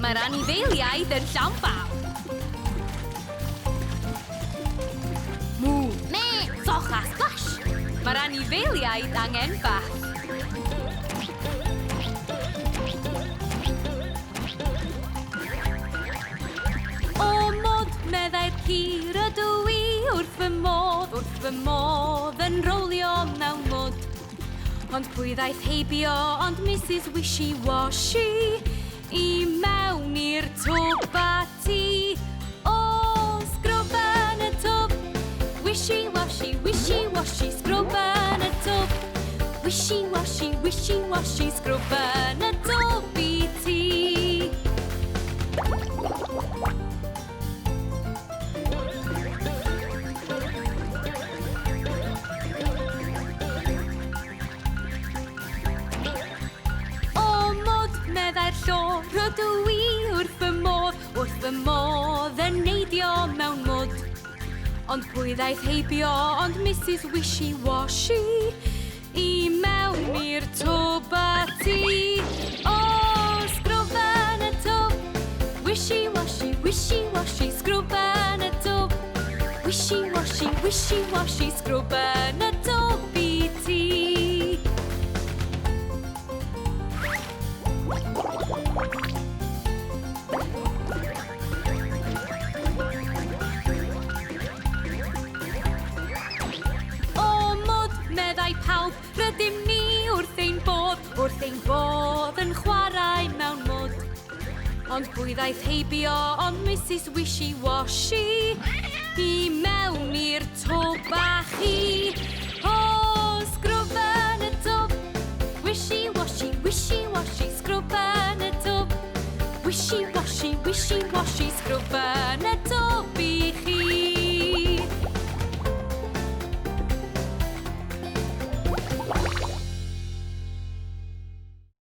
Mae'r anifeiliaid yn llawn bawb. Mw, me, soch a splash. Mae'r anifeiliaid angen bath. O modd, meddai'r ci, rydw i wrth fy modd yn rhowlio mewn modd. Ond pwy ddaeth heibio, ond Misus Wishi Washi i mewn i'r twb a ti. O, sgrwb yn y twb, wishi washi, sgrwb yn y twb. Wishi washi, sgrwb yn y twb i ti. Meddai'r llo, rydw i wrth fy modd yn neidio mewn modd. Ond pwy ddaeth heibio, ond Misus Wishi Washi i mewn i'r twb a ti. O, sgrwb yn y twb, wishi washi, sgrwb yn y twb. Wishi washi, sgrwb yn y twb i ti. Meddai pawb, rydym ni wrth ein bodd yn chwarae mewn modd. Ond pwy ddaeth heibio, ond Misus Wishi Washi i mewn i'r twb a chi. O, sgrwb yn y twb, wishi washi, sgrwb yn y twb. Wishi washi, sgrwb yn y twb i chi.